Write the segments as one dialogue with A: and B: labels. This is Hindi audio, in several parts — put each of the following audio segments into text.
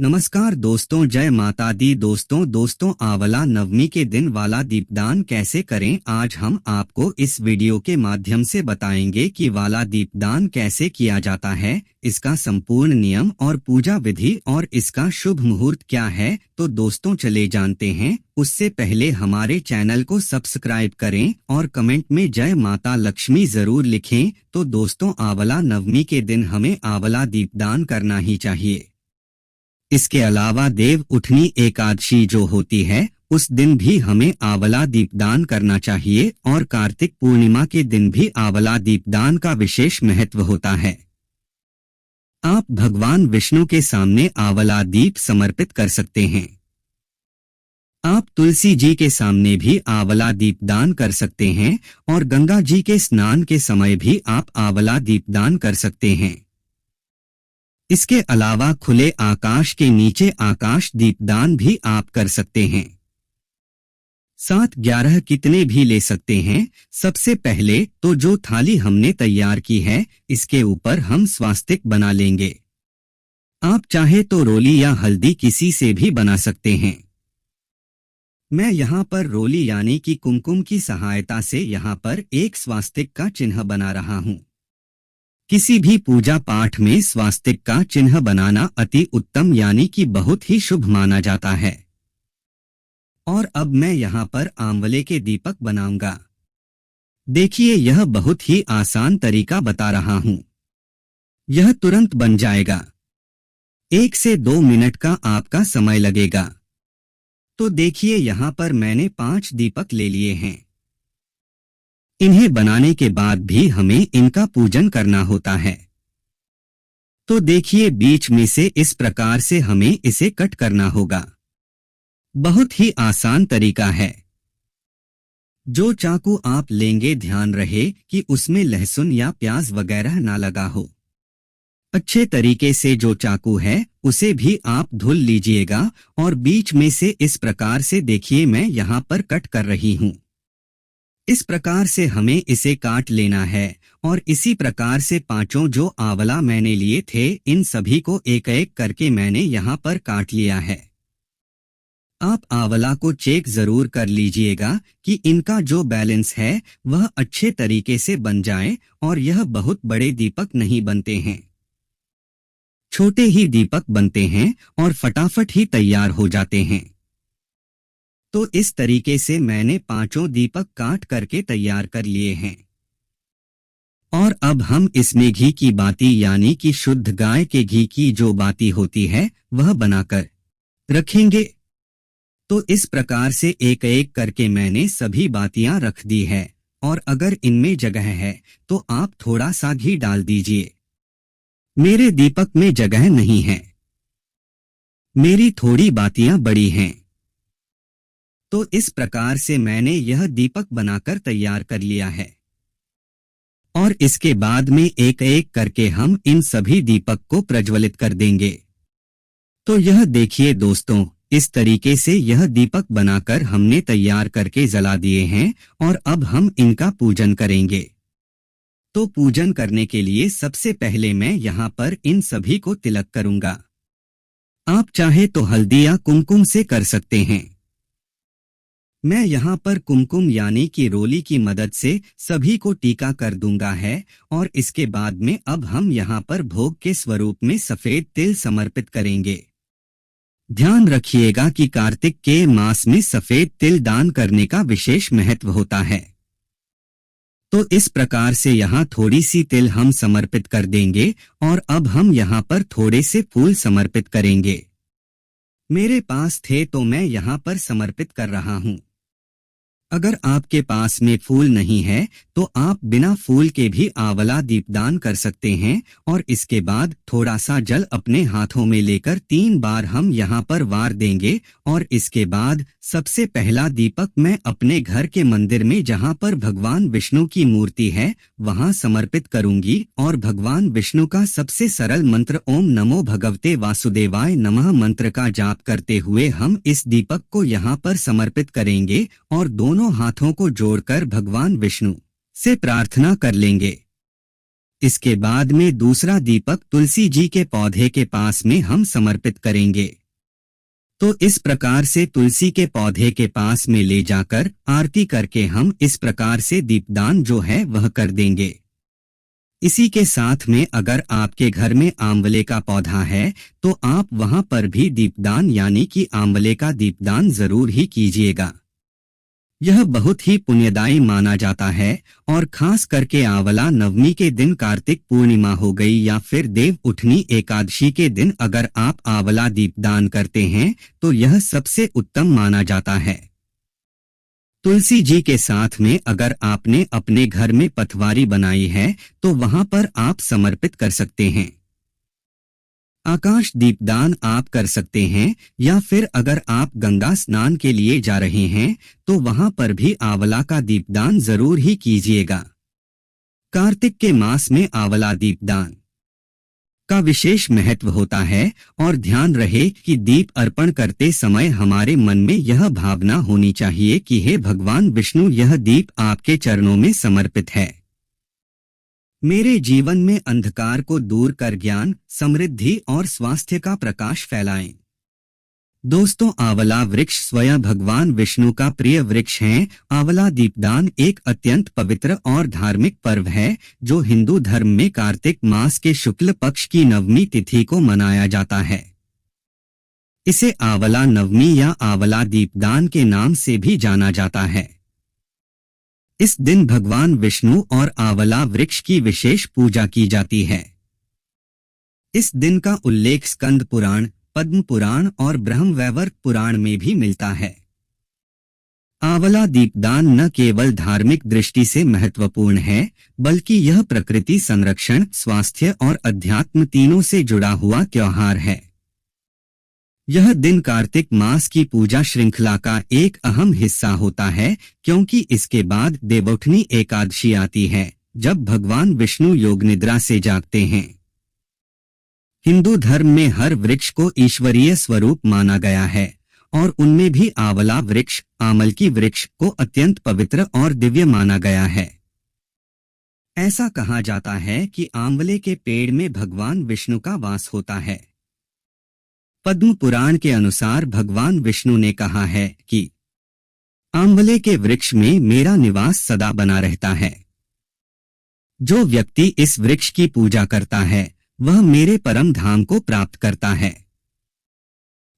A: नमस्कार दोस्तों, जय माता दी। दोस्तों आंवला नवमी के दिन वाला दीपदान कैसे करें। आज हम आपको इस वीडियो के माध्यम से बताएंगे कि वाला दीपदान कैसे किया जाता है, इसका संपूर्ण नियम और पूजा विधि और इसका शुभ मुहूर्त क्या है। तो दोस्तों चले जानते हैं। उससे पहले हमारे चैनल को सब्सक्राइब करें और कमेंट में जय माता लक्ष्मी जरूर लिखें। तो दोस्तों, आंवला नवमी के दिन हमें आंवला दीपदान करना ही चाहिए। इसके अलावा देव उठनी एकादशी जो होती है, उस दिन भी हमें आंवला दीपदान करना चाहिए और कार्तिक पूर्णिमा के दिन भी आंवला दीपदान का विशेष महत्व होता है। आप भगवान विष्णु के सामने आंवला दीप समर्पित कर सकते हैं। आप तुलसी जी के सामने भी आंवला दीपदान कर सकते हैं और गंगा जी के स्नान के समय भी आप आंवला दीपदान कर सकते हैं। इसके अलावा खुले आकाश के नीचे आकाश दीपदान भी आप कर सकते हैं। 7-11 कितने भी ले सकते हैं। सबसे पहले तो जो थाली हमने तैयार की है, इसके ऊपर हम स्वास्तिक बना लेंगे। आप चाहे तो रोली या हल्दी किसी से भी बना सकते हैं। मैं यहाँ पर रोली यानी कि कुमकुम की सहायता से यहाँ पर एक स्वास्तिक का चिन्ह बना रहा हूँ। किसी भी पूजा पाठ में स्वास्तिक का चिन्ह बनाना अति उत्तम यानी कि बहुत ही शुभ माना जाता है। और अब मैं यहाँ पर आंवले के दीपक बनाऊंगा। देखिए, यह बहुत ही आसान तरीका बता रहा हूँ। यह तुरंत बन जाएगा। 1 से 2 मिनट का आपका समय लगेगा। तो देखिए, यहाँ पर मैंने 5 दीपक ले लिए हैं। इन्हें बनाने के बाद भी हमें इनका पूजन करना होता है। तो देखिए, बीच में से इस प्रकार से हमें इसे कट करना होगा। बहुत ही आसान तरीका है। जो चाकू आप लेंगे, ध्यान रहे कि उसमें लहसुन या प्याज वगैरह ना लगा हो। अच्छे तरीके से जो चाकू है उसे भी आप धुल लीजिएगा और बीच में से इस प्रकार से देखिए मैं यहाँ पर कट कर रही हूँ। इस प्रकार से हमें इसे काट लेना है और इसी प्रकार से 5 जो आंवला मैंने लिए थे, इन सभी को एक एक करके मैंने यहाँ पर काट लिया है। आप आंवला को चेक जरूर कर लीजिएगा कि इनका जो बैलेंस है वह अच्छे तरीके से बन जाए और यह बहुत बड़े दीपक नहीं बनते हैं। छोटे ही दीपक बनते हैं और फटाफट ही तैयार हो जाते हैं। तो इस तरीके से मैंने 5 दीपक काट करके तैयार कर लिए हैं। और अब हम इसमें घी की बाती यानी कि शुद्ध गाय के घी की जो बाती होती है वह बनाकर रखेंगे। तो इस प्रकार से एक एक करके मैंने सभी बातियां रख दी है और अगर इनमें जगह है तो आप थोड़ा सा घी डाल दीजिए। मेरे दीपक में जगह नहीं है, मेरी थोड़ी बातियां बड़ी हैं। तो इस प्रकार से मैंने यह दीपक बनाकर तैयार कर लिया है और इसके बाद में एक एक करके हम इन सभी दीपक को प्रज्वलित कर देंगे। तो यह देखिए दोस्तों, इस तरीके से यह दीपक बनाकर हमने तैयार करके जला दिए हैं और अब हम इनका पूजन करेंगे। तो पूजन करने के लिए सबसे पहले मैं यहाँ पर इन सभी को तिलक करूंगा। आप चाहे तो हल्दी या कुमकुम से कर सकते हैं। मैं यहाँ पर कुमकुम यानी कि रोली की मदद से सभी को टीका कर दूंगा है और इसके बाद में अब हम यहाँ पर भोग के स्वरूप में सफेद तिल समर्पित करेंगे। ध्यान रखिएगा कि कार्तिक के मास में सफेद तिल दान करने का विशेष महत्व होता है। तो इस प्रकार से यहाँ थोड़ी सी तिल हम समर्पित कर देंगे और अब हम यहाँ पर थोड़े से फूल समर्पित करेंगे। मेरे पास थे तो मैं यहाँ पर समर्पित कर रहा हूँ। अगर आपके पास में फूल नहीं है तो आप बिना फूल के भी आंवला दीपदान कर सकते हैं। और इसके बाद थोड़ा सा जल अपने हाथों में लेकर 3 बार हम यहाँ पर वार देंगे और इसके बाद सबसे पहला दीपक मैं अपने घर के मंदिर में जहाँ पर भगवान विष्णु की मूर्ति है वहाँ समर्पित करूंगी और भगवान विष्णु का सबसे सरल मंत्र ओम नमो भगवते वासुदेवाय नमः मंत्र का जाप करते हुए हम इस दीपक को यहाँ पर समर्पित करेंगे और दोनों हाथों को जोड़कर भगवान विष्णु से प्रार्थना कर लेंगे। इसके बाद में दूसरा दीपक तुलसी जी के पौधे के पास में हम समर्पित करेंगे। तो इस प्रकार से तुलसी के पौधे के पास में ले जाकर आरती करके हम इस प्रकार से दीपदान जो है वह कर देंगे। इसी के साथ में अगर आपके घर में आंवले का पौधा है तो आप वहां पर भी दीपदान यानी कि आंवले का दीपदान जरूर ही कीजिएगा। यह बहुत ही पुण्यदायी माना जाता है और खास करके आंवला नवमी के दिन, कार्तिक पूर्णिमा हो गई या फिर देव उठनी एकादशी के दिन अगर आप आंवला दीपदान करते हैं तो यह सबसे उत्तम माना जाता है। तुलसी जी के साथ में अगर आपने अपने घर में पथवारी बनाई है तो वहां पर आप समर्पित कर सकते हैं। आकाश दीपदान आप कर सकते हैं या फिर अगर आप गंगा स्नान के लिए जा रहे हैं तो वहां पर भी आंवला का दीपदान जरूर ही कीजिएगा। कार्तिक के मास में आंवला दीपदान का विशेष महत्व होता है और ध्यान रहे कि दीप अर्पण करते समय हमारे मन में यह भावना होनी चाहिए कि हे भगवान विष्णु, यह दीप आपके चरणों में समर्पित है। मेरे जीवन में अंधकार को दूर कर ज्ञान, समृद्धि और स्वास्थ्य का प्रकाश फैलाएं। दोस्तों, आंवला वृक्ष स्वयं भगवान विष्णु का प्रिय वृक्ष है। आंवला दीपदान एक अत्यंत पवित्र और धार्मिक पर्व है जो हिंदू धर्म में कार्तिक मास के शुक्ल पक्ष की नवमी तिथि को मनाया जाता है। इसे आंवला नवमी या आंवला दीपदान के नाम से भी जाना जाता है। इस दिन भगवान विष्णु और आंवला वृक्ष की विशेष पूजा की जाती है। इस दिन का उल्लेख स्कंद पुराण, पद्म पुराण और ब्रह्मवैवर्त पुराण में भी मिलता है। आंवला दीपदान न केवल धार्मिक दृष्टि से महत्वपूर्ण है बल्कि यह प्रकृति संरक्षण, स्वास्थ्य और अध्यात्म तीनों से जुड़ा हुआ त्योहार है। यह दिन कार्तिक मास की पूजा श्रृंखला का एक अहम हिस्सा होता है क्योंकि इसके बाद देवउठनी एकादशी आती है जब भगवान विष्णु योग निद्रा से जागते हैं। हिंदू धर्म में हर वृक्ष को ईश्वरीय स्वरूप माना गया है और उनमें भी आंवला वृक्ष, आमलकी वृक्ष को अत्यंत पवित्र और दिव्य माना गया है। ऐसा कहा जाता है कि आंवले के पेड़ में भगवान विष्णु का वास होता है। पद्म पुराण के अनुसार भगवान विष्णु ने कहा है कि आंवले के वृक्ष में मेरा निवास सदा बना रहता है। जो व्यक्ति इस वृक्ष की पूजा करता है वह मेरे परम धाम को प्राप्त करता है।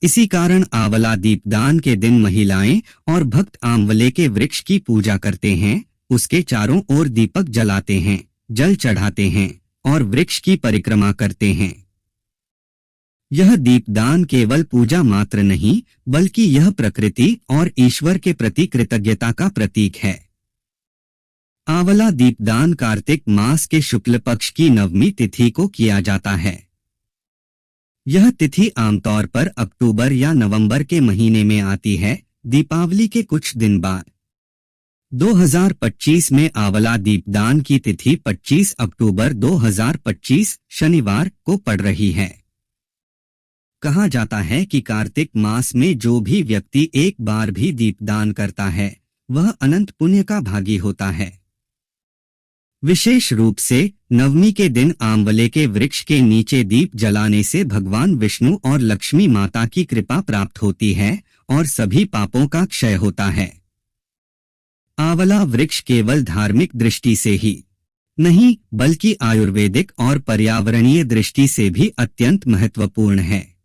A: इसी कारण आंवला दीपदान के दिन महिलाएं और भक्त आंवले के वृक्ष की पूजा करते हैं, उसके चारों ओर दीपक जलाते हैं, जल चढ़ाते हैं और वृक्ष की परिक्रमा करते हैं। यह दीपदान केवल पूजा मात्र नहीं बल्कि यह प्रकृति और ईश्वर के प्रति कृतज्ञता का प्रतीक है। आंवला दीपदान कार्तिक मास के शुक्ल पक्ष की नवमी तिथि को किया जाता है। यह तिथि आमतौर पर अक्टूबर या नवंबर के महीने में आती है, दीपावली के कुछ दिन बाद। 2025 में आंवला दीपदान की तिथि 25 अक्टूबर 2025 शनिवार को पड़ रही है। कहा जाता है कि कार्तिक मास में जो भी व्यक्ति एक बार भी दीपदान करता है वह अनंत पुण्य का भागी होता है। विशेष रूप से नवमी के दिन आंवले के वृक्ष के नीचे दीप जलाने से भगवान विष्णु और लक्ष्मी माता की कृपा प्राप्त होती है और सभी पापों का क्षय होता है। आंवला वृक्ष केवल धार्मिक दृष्टि से ही नहीं बल्कि आयुर्वेदिक और पर्यावरणीय दृष्टि से भी अत्यंत महत्वपूर्ण है।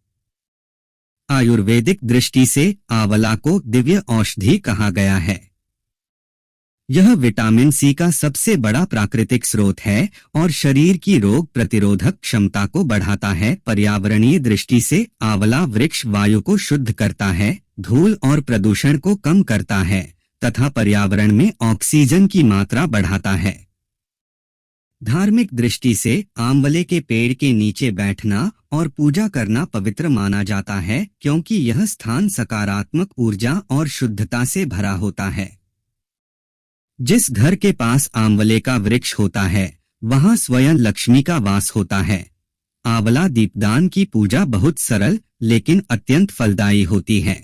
A: आयुर्वेदिक दृष्टि से आंवला को दिव्य औषधि कहा गया है। यह विटामिन सी का सबसे बड़ा प्राकृतिक स्रोत है और शरीर की रोग प्रतिरोधक क्षमता को बढ़ाता है। पर्यावरणीय दृष्टि से आंवला वृक्ष वायु को शुद्ध करता है, धूल और प्रदूषण को कम करता है तथा पर्यावरण में ऑक्सीजन की मात्रा बढ़ाता है। धार्मिक दृष्टि से आंवले के पेड़ के नीचे बैठना और पूजा करना पवित्र माना जाता है क्योंकि यह स्थान सकारात्मक ऊर्जा और शुद्धता से भरा होता है। जिस घर के पास आंवले का वृक्ष होता है वहां स्वयं लक्ष्मी का वास होता है। आंवला दीपदान की पूजा बहुत सरल लेकिन अत्यंत फलदायी होती है।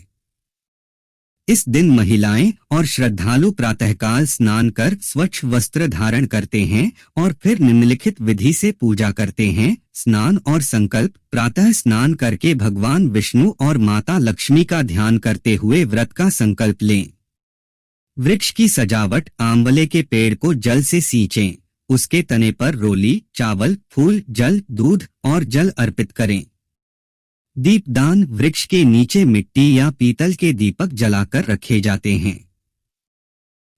A: इस दिन महिलाएं और श्रद्धालु प्रातःकाल स्नान कर स्वच्छ वस्त्र धारण करते हैं और फिर निम्नलिखित विधि से पूजा करते हैं। स्नान और संकल्प। प्रातः स्नान करके भगवान विष्णु और माता लक्ष्मी का ध्यान करते हुए व्रत का संकल्प लें। वृक्ष की सजावट। आंवले के पेड़ को जल से सींचें। उसके तने पर रोली, चावल, फूल, जल, दूध और जल अर्पित करें। दीपदान। वृक्ष के नीचे मिट्टी या पीतल के दीपक जलाकर रखे जाते हैं।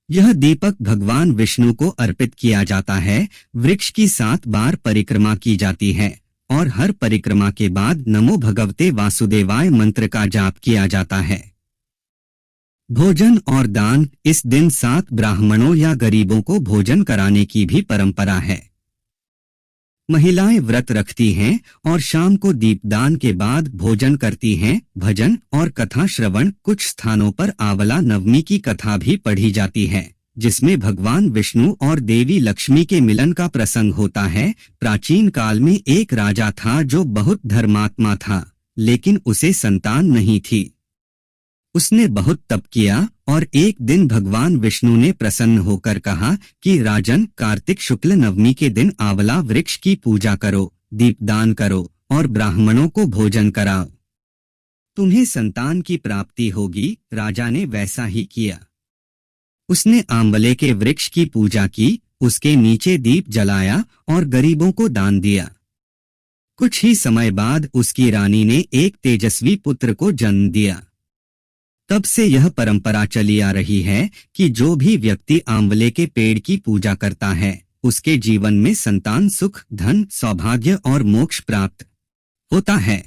A: यह दीपक भगवान विष्णु को अर्पित किया जाता है। वृक्ष की 7 बार परिक्रमा की जाती है और हर परिक्रमा के बाद नमो भगवते वासुदेवाय मंत्र का जाप किया जाता है। भोजन और दान। इस दिन 7 ब्राह्मणों या गरीबों को भोजन कराने की भी परंपरा है। महिलाएं व्रत रखती हैं और शाम को दीपदान के बाद भोजन करती हैं। भजन और कथा श्रवण। कुछ स्थानों पर आंवला नवमी की कथा भी पढ़ी जाती है, जिसमें भगवान विष्णु और देवी लक्ष्मी के मिलन का प्रसंग होता है। प्राचीन काल में एक राजा था जो बहुत धर्मात्मा था, लेकिन उसे संतान नहीं थी। उसने बहुत तप किया और एक दिन भगवान विष्णु ने प्रसन्न होकर कहा कि राजन, कार्तिक शुक्ल नवमी के दिन आंवला वृक्ष की पूजा करो, दीपदान करो और ब्राह्मणों को भोजन कराओ। तुम्हें संतान की प्राप्ति होगी। राजा ने वैसा ही किया। उसने आंवले के वृक्ष की पूजा की, उसके नीचे दीप जलाया और गरीबों को दान दिया। कुछ ही समय बाद उसकी रानी ने एक तेजस्वी पुत्र को जन्म दिया। तब से यह परंपरा चली आ रही है कि जो भी व्यक्ति आंवले के पेड़ की पूजा करता है, उसके जीवन में संतान, सुख, धन, सौभाग्य और मोक्ष प्राप्त होता है।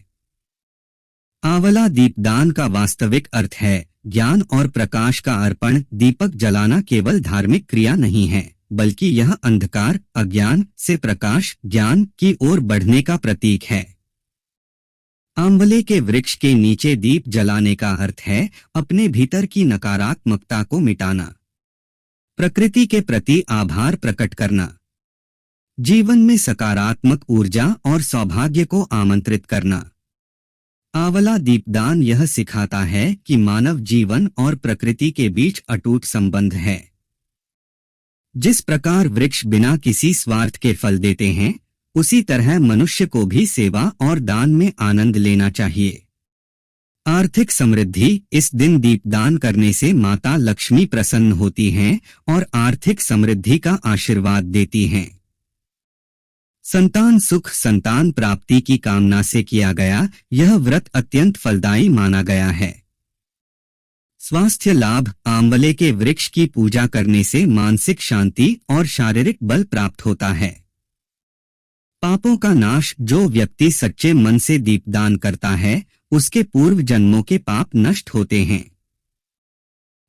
A: आंवला दीपदान का वास्तविक अर्थ है ज्ञान और प्रकाश का अर्पण। दीपक जलाना केवल धार्मिक क्रिया नहीं है, बल्कि यह अंधकार, अज्ञान से प्रकाश, ज्ञान की ओर बढ़ने का प्रतीक है। आंवले के वृक्ष के नीचे दीप जलाने का अर्थ है अपने भीतर की नकारात्मकता को मिटाना, प्रकृति के प्रति आभार प्रकट करना, जीवन में सकारात्मक ऊर्जा और सौभाग्य को आमंत्रित करना। आंवला दीपदान यह सिखाता है कि मानव जीवन और प्रकृति के बीच अटूट संबंध है। जिस प्रकार वृक्ष बिना किसी स्वार्थ के फल देते हैं, उसी तरह मनुष्य को भी सेवा और दान में आनंद लेना चाहिए। आर्थिक समृद्धि। इस दिन दीपदान करने से माता लक्ष्मी प्रसन्न होती हैं और आर्थिक समृद्धि का आशीर्वाद देती हैं। संतान सुख। संतान प्राप्ति की कामना से किया गया यह व्रत अत्यंत फलदायी माना गया है। स्वास्थ्य लाभ। आंवले के वृक्ष की पूजा करने से मानसिक शांति और शारीरिक बल प्राप्त होता है। पापों का नाश। जो व्यक्ति सच्चे मन से दीपदान करता है, उसके पूर्व जन्मों के पाप नष्ट होते हैं।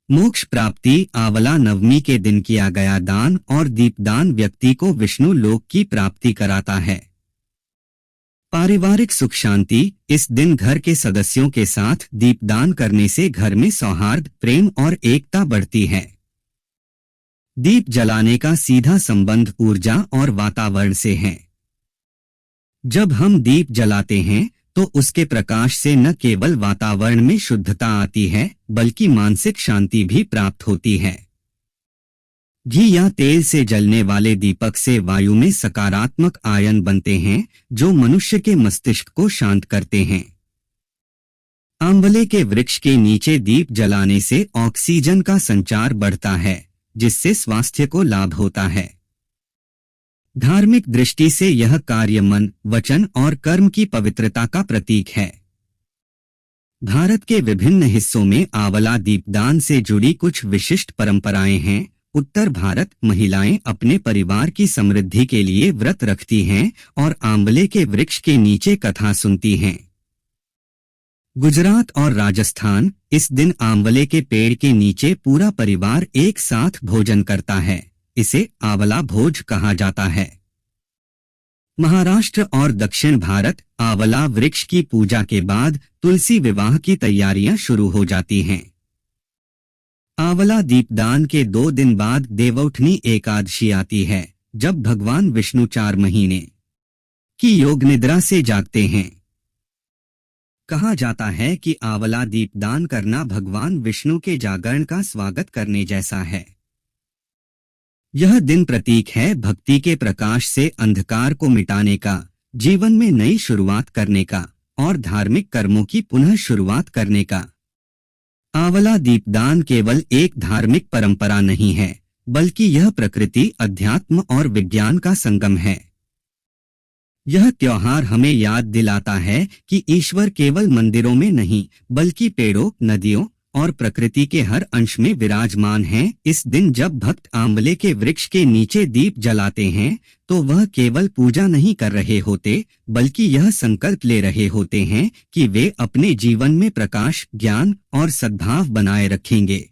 A: मोक्ष प्राप्ति। आंवला नवमी के दिन किया गया दान और दीपदान व्यक्ति को विष्णु लोक की प्राप्ति कराता है। पारिवारिक सुख शांति। इस दिन घर के सदस्यों के साथ दीपदान करने से घर में सौहार्द, प्रेम और एकता बढ़ती है। दीप जलाने का सीधा संबंध ऊर्जा और वातावरण से है। जब हम दीप जलाते हैं तो उसके प्रकाश से न केवल वातावरण में शुद्धता आती है, बल्कि मानसिक शांति भी प्राप्त होती है। घी या तेल से जलने वाले दीपक से वायु में सकारात्मक आयन बनते हैं, जो मनुष्य के मस्तिष्क को शांत करते हैं। आंवले के वृक्ष के नीचे दीप जलाने से ऑक्सीजन का संचार बढ़ता है, जिससे स्वास्थ्य को लाभ होता है। धार्मिक दृष्टि से यह कार्य मन, वचन और कर्म की पवित्रता का प्रतीक है। भारत के विभिन्न हिस्सों में आंवला दीपदान से जुड़ी कुछ विशिष्ट परंपराएं हैं। उत्तर भारत। महिलाएं अपने परिवार की समृद्धि के लिए व्रत रखती हैं और आंवले के वृक्ष के नीचे कथा सुनती हैं। गुजरात और राजस्थान। इस दिन आंवले के पेड़ के नीचे पूरा परिवार एक साथ भोजन करता है। इसे आंवला भोज कहा जाता है। महाराष्ट्र और दक्षिण भारत। आंवला वृक्ष की पूजा के बाद तुलसी विवाह की तैयारियां शुरू हो जाती हैं। आंवला दीपदान के 2 दिन बाद देवउठनी एकादशी आती है, जब भगवान विष्णु 4 महीने की योग निद्रा से जागते हैं। कहा जाता है कि आंवला दीपदान करना भगवान विष्णु के जागरण का स्वागत करने जैसा है। यह दिन प्रतीक है भक्ति के प्रकाश से अंधकार को मिटाने का, जीवन में नई शुरुआत करने का और धार्मिक कर्मों की पुनः शुरुआत करने का। आंवला दीपदान केवल एक धार्मिक परंपरा नहीं है, बल्कि यह प्रकृति, अध्यात्म और विज्ञान का संगम है। यह त्योहार हमें याद दिलाता है कि ईश्वर केवल मंदिरों में नहीं, बल्कि पेड़ों, नदियों और प्रकृति के हर अंश में विराजमान हैं। इस दिन जब भक्त आंवले के वृक्ष के नीचे दीप जलाते हैं, तो वह केवल पूजा नहीं कर रहे होते, बल्कि यह संकल्प ले रहे होते हैं कि वे अपने जीवन में प्रकाश, ज्ञान और सद्भाव बनाए रखेंगे।